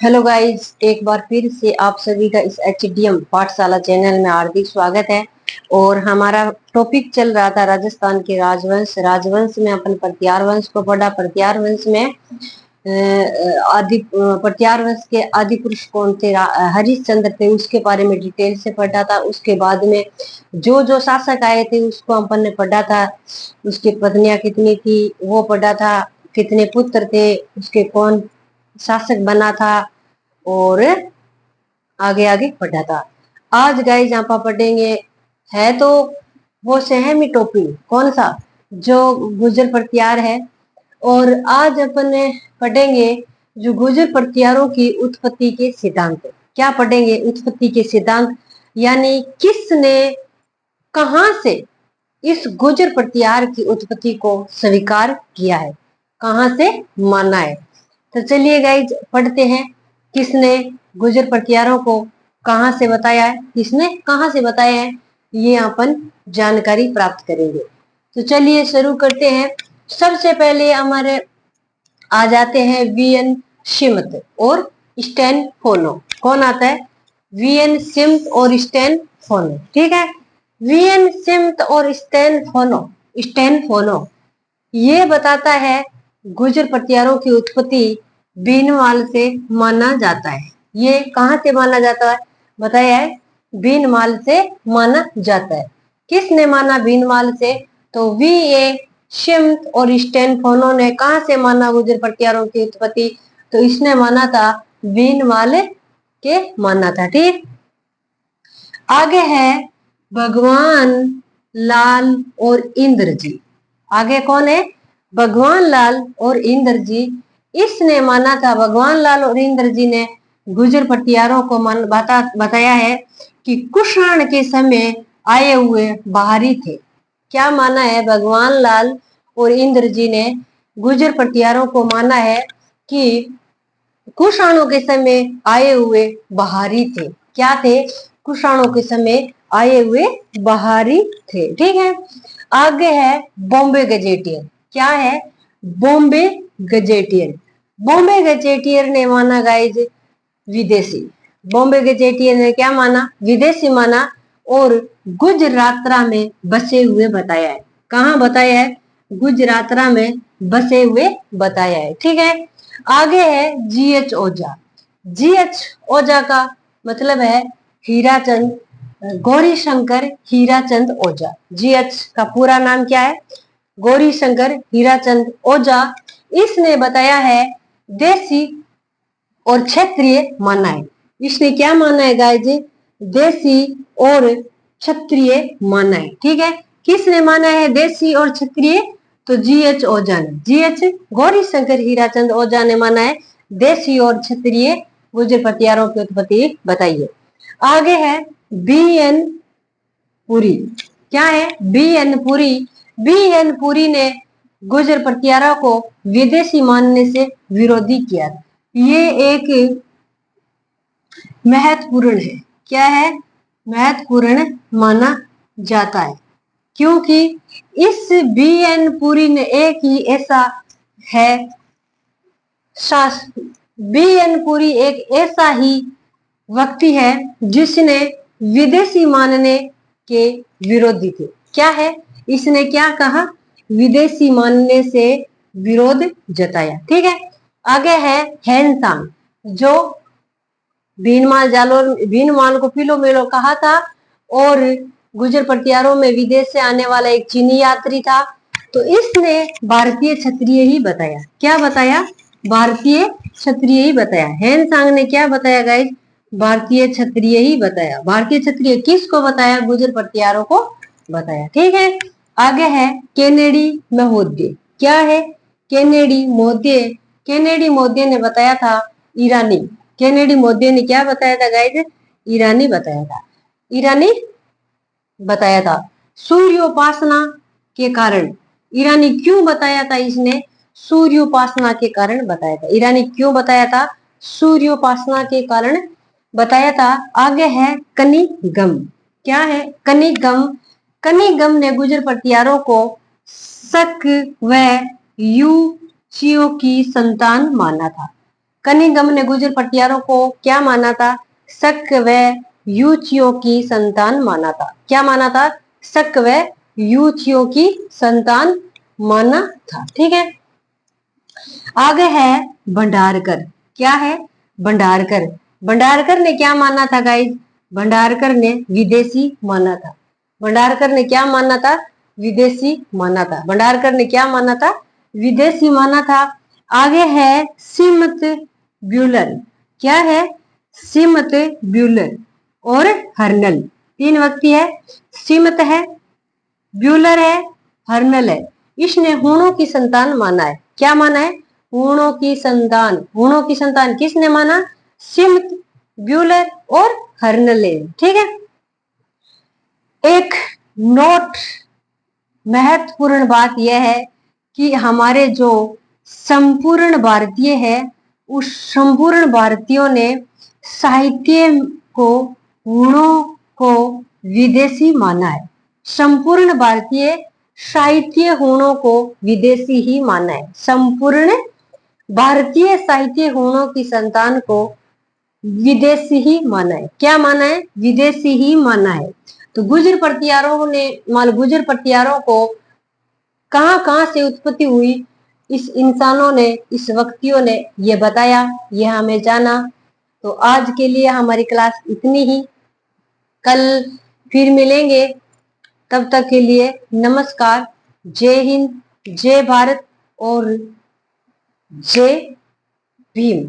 Hello guys, एक बार फिर से आप सभी का इस एचडीएम पाठशाला चैनल में हार्दिक स्वागत है। और हमारा टॉपिक चल रहा था राजस्थान के राजवंश में अपन प्रत्यार वंश को पढ़ा। प्रत्यार वंश में प्रत्यार वंश के आदि पुरुष कौन थे? हरिश्चंद्र थे। उसके बारे में डिटेल से पढ़ा था। उसके बाद में जो जो शासक आए थे उसको अपन ने पढ़ा था। उसकी पत्नियां कितनी थी वो पढ़ा था। कितने पुत्र थे, उसके कौन शासक बना था, और आगे आगे पढ़ा था। आज गाइस यहाँ पर पढ़ेंगे है तो वो सेहमी टॉपिक कौन सा, जो गुर्जर प्रत्यार है। और आज अपन पढ़ेंगे जो गुर्जर प्रत्यारों की उत्पत्ति के सिद्धांत। क्या पढ़ेंगे? उत्पत्ति के सिद्धांत, यानी किसने कहां से इस गुर्जर प्रत्यार की उत्पत्ति को स्वीकार किया है, कहां से माना है। तो चलिए गाइज पढ़ते हैं। किसने गुर्जर प्रत्यारों को कहां से बताया है, किसने कहां से बताया है, ये अपन जानकारी प्राप्त करेंगे। तो चलिए शुरू करते हैं। सबसे पहले हमारे आ जाते हैं वीएन शिमत और स्टैन फोनो। कौन आता है? वीएन सिम्त और स्टैन फोनो। ठीक है, वीएन सिम्त और स्टैन फोनो ये बताता है गुर्जर प्रत्यारों की उत्पत्ति बीनमाल से माना जाता है। ये कहां से माना जाता है? बताया है बीनमाल से माना जाता है। किसने माना बीनमाल से? तो वी ए शिम्त और स्टेनफोनो ने कहां से माना गुर्जर प्रत्यारों की उत्पत्ति? तो इसने माना था बीनमाल के माना था। ठीक, आगे है भगवान लाल और इंद्र जी। आगे कौन है? भगवान लाल और इंद्र जी। इसने माना था, भगवान लाल और इंद्र जी ने गुर्जर प्रत्यारों को बताया है कि कुषाण के समय आए हुए बाहरी थे। क्या माना है? भगवान लाल और इंद्र जी ने गुर्जर प्रत्यारों को माना है कि कुषाणों के समय आए हुए बाहरी थे। क्या थे? कुषाणों के समय आए हुए बाहरी थे। ठीक है, आगे है बॉम्बे गजेटियर। क्या है? बॉम्बे गजेटियर। बॉम्बे गजेटियर ने माना गाइज विदेशी। बॉम्बे गजेटियर ने क्या माना? विदेशी माना। और गुजरातरा में बसे हुए बताया है। कहाँ बताया है? गुजरातरा में बसे हुए बताया है। ठीक है, आगे है जीएच ओझा। जीएच ओझा का मतलब है हीराचंद, गौरी शंकर हीराचंद ओझा। जीएच का पूरा नाम क्या है? गौरी शंकर हीराचंद ओझा। इसने बताया है देसी और क्षत्रिय माना है। इसने क्या माना है गाइज? देसी और क्षत्रिय माना है। ठीक है, किसने माना है देसी और क्षत्रिय? तो जीएच ओझा ने, जीएच गौरी शंकर हीराचंद ओझा ने माना है देसी और क्षत्रिय गुर्जर प्रत्यारों की उत्पत्ति बताइए। आगे है बीएन पुरी। क्या है? बीएन पुरी। बीएन पुरी ने गुर्जर प्रत्यारों को विदेशी मानने से विरोधी किया। ये एक महत्वपूर्ण है। क्या है? महत्वपूर्ण माना जाता है, क्योंकि इस बीएन पुरी ने एक ही ऐसा है बीएन पुरी एक ऐसा ही व्यक्ति है जिसने विदेशी मानने के विरोधी थे। क्या है? इसने क्या कहा? विदेशी मानने से विरोध जताया। ठीक है, आगे है हैनसांग, जो भीनमाल को फिलोमेलो कहा था और गुर्जर प्रत्यारों में विदेश से आने वाला एक चीनी यात्री था। तो इसने भारतीय क्षत्रिय ही बताया। क्या बताया? भारतीय क्षत्रिय ही बताया। हैनसांग ने क्या बताया गाइस? भारतीय क्षत्रिय ही बताया। भारतीय क्षत्रिय किसको बताया? गुर्जर प्रत्यारों को बताया। ठीक है, आगे है केनेडी महोदय। क्या है? केनेडी महोदय। केनेडी महोदय ने बताया था ईरानी। केनेडी महोदय ने क्या बताया था गाइस? ईरानी बताया था। ईरानी बताया था सूर्योपासना के कारण। ईरानी क्यों बताया था? इसने सूर्योपासना के कारण बताया था। ईरानी क्यों बताया था? सूर्योपासना के कारण बताया था। आगे है कनिगम। क्या है? कनिगम। कनिगम ने गुर्जर प्रत्यारों को शक व युचियों की संतान माना था। कनिंघम ने गुर्जर पटियारों को क्या माना था? शक व यूचियों की संतान माना था। क्या माना था? शक व यूचियों की संतान माना था। ठीक है, आगे है भंडारकर। क्या है? भंडारकर। भंडारकर ने क्या माना था गाइस? भंडारकर ने विदेशी माना था। भंडारकर ने क्या माना था? विदेशी माना था। भंडारकर ने क्या माना था? विदेशी माना था। आगे है सीमत ब्यूलर। क्या है? सीमत ब्यूलर और हर्नल, तीन व्यक्ति है। सीमत है, ब्यूलर है, हर्नल है। इसने हूणों की संतान माना है। क्या माना है? हूणों की संतान। हूणों की संतान किसने माना? सीमत, ब्यूलर और हर्नल ने। ठीक है, एक नोट महत्वपूर्ण बात यह है कि हमारे जो संपूर्ण भारतीय है, उस संपूर्ण भारतीयों ने साहित्य को, गुणों को विदेशी माना है। संपूर्ण भारतीय साहित्य गुणों को विदेशी ही माना है। संपूर्ण भारतीय साहित्य गुणों की संतान को विदेशी ही माना है। क्या माना है? विदेशी ही माना है। तो गुर्जर पटियारों ने, मान गुर्जर पटियारों को कहां कहां से उत्पत्ति हुई, इस इंसानों ने, इस व्यक्तियों ने ये बताया, ये हमें जाना। तो आज के लिए हमारी क्लास इतनी ही, कल फिर मिलेंगे। तब तक के लिए नमस्कार, जय हिंद, जय भारत और जय भीम।